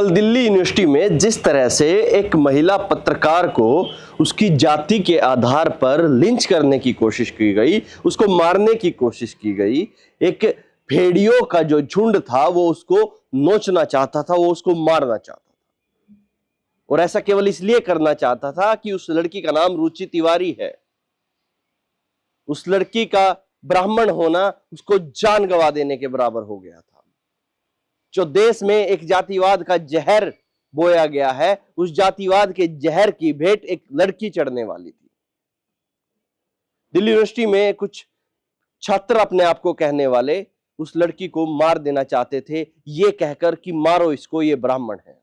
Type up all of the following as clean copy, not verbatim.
कल दिल्ली यूनिवर्सिटी में जिस तरह से एक महिला पत्रकार को उसकी जाति के आधार पर लिंच करने की कोशिश की गई, उसको मारने की कोशिश की गई, एक भेड़ियों का जो झुंड था वो उसको नोचना चाहता था, वो उसको मारना चाहता था। और ऐसा केवल इसलिए करना चाहता था कि उस लड़की का नाम रुचि तिवारी है। उस लड़की का ब्राह्मण होना उसको जान गंवा देने के बराबर हो गया था। जो देश में एक जातिवाद का जहर बोया गया है, उस जातिवाद के जहर की भेंट एक लड़की चढ़ने वाली थी। दिल्ली यूनिवर्सिटी में कुछ छात्र अपने आप को कहने वाले उस लड़की को मार देना चाहते थे, ये कहकर कि मारो इसको, ये ब्राह्मण है।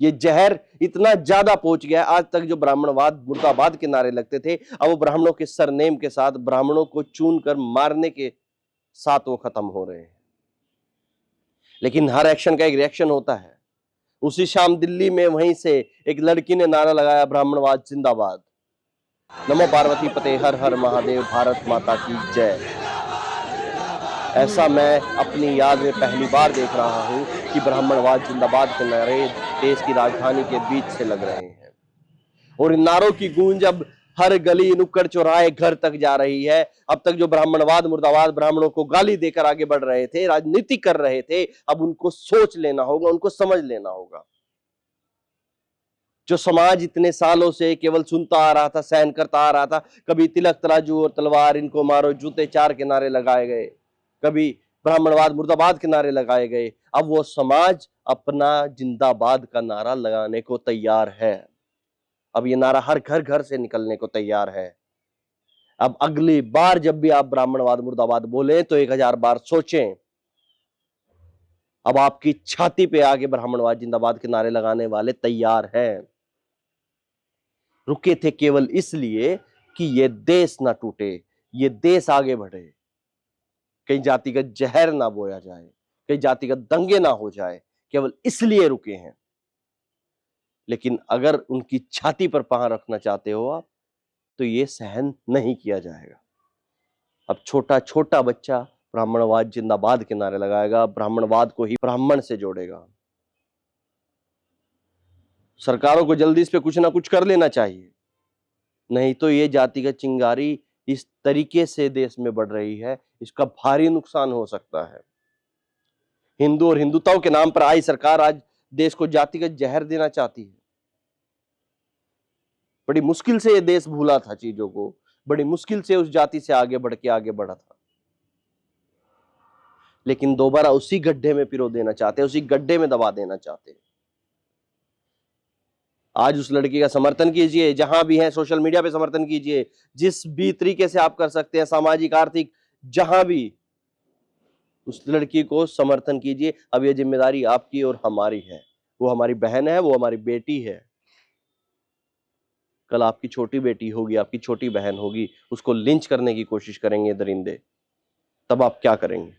ये जहर इतना ज्यादा पहुंच गया, आज तक जो ब्राह्मणवाद मुर्दाबाद के नारे लगते थे, अब वो ब्राह्मणों के सरनेम के साथ ब्राह्मणों को चुनकर मारने के साथ वो खत्म हो रहे हैं। लेकिन हर एक्शन का एक रिएक्शन होता है। उसी शाम दिल्ली में वहीं से एक लड़की ने नारा लगाया, ब्राह्मणवाद जिंदाबाद, नमो पार्वती पते, हर हर महादेव, भारत माता की जय। ऐसा मैं अपनी याद में पहली बार देख रहा हूं कि ब्राह्मणवाद जिंदाबाद के नारे देश की राजधानी के बीच से लग रहे हैं। और इन नारों की गूंज अब हर गली, नुक्कड़, चौराहे, घर तक जा रही है। अब तक जो ब्राह्मणवाद मुर्दाबाद ब्राह्मणों को गाली देकर आगे बढ़ रहे थे, राजनीति कर रहे थे, अब उनको सोच लेना होगा, उनको समझ लेना होगा। जो समाज इतने सालों से केवल सुनता आ रहा था, सहन करता आ रहा था, कभी तिलक तराजू और तलवार, इनको मारो, जूते चार के नारे लगाए गए, कभी ब्राह्मणवाद मुर्दाबाद के नारे लगाए गए, अब वो समाज अपना जिंदाबाद का नारा लगाने को तैयार है। अब ये नारा हर घर घर से निकलने को तैयार है। अब अगली बार जब भी आप ब्राह्मणवाद मुर्दाबाद बोले तो 1000 बार सोचें। अब आपकी छाती पे आगे ब्राह्मणवाद जिंदाबाद के नारे लगाने वाले तैयार हैं। रुके थे केवल इसलिए कि ये देश ना टूटे, ये देश आगे बढ़े, कहीं जातिगत जहर ना बोया जाए, कहीं जातिगत दंगे ना हो जाए, केवल इसलिए रुके हैं। लेकिन अगर उनकी छाती पर पहाड़ रखना चाहते हो आप, तो ये सहन नहीं किया जाएगा। अब छोटा छोटा बच्चा ब्राह्मणवाद जिंदाबाद के नारे लगाएगा, ब्राह्मणवाद को ही ब्राह्मण से जोड़ेगा। सरकारों को जल्दी इस पे कुछ ना कुछ कर लेना चाहिए, नहीं तो ये जातिगत चिंगारी इस तरीके से देश में बढ़ रही है, इसका भारी नुकसान हो सकता है। हिंदू और हिंदुत्व के नाम पर आई सरकार आज देश को जातिगत जहर देना चाहती है। बड़ी मुश्किल से ये देश भूला था चीजों को, बड़ी मुश्किल से उस जाति से आगे बढ़ा था, लेकिन दोबारा उसी गड्ढे में पिरो देना चाहते हैं, उसी गड्ढे में दबा देना चाहते हैं। आज उस लड़की का समर्थन कीजिए, जहां भी है सोशल मीडिया पे समर्थन कीजिए, जिस भी तरीके से आप कर सकते हैं, सामाजिक, आर्थिक, जहां भी, उस लड़की को समर्थन कीजिए। अब ये जिम्मेदारी आपकी और हमारी है। वो हमारी बहन है, वो हमारी बेटी है। कल आपकी छोटी बेटी होगी, आपकी छोटी बहन होगी, उसको लिंच करने की कोशिश करेंगे दरिंदे, तब आप क्या करेंगे?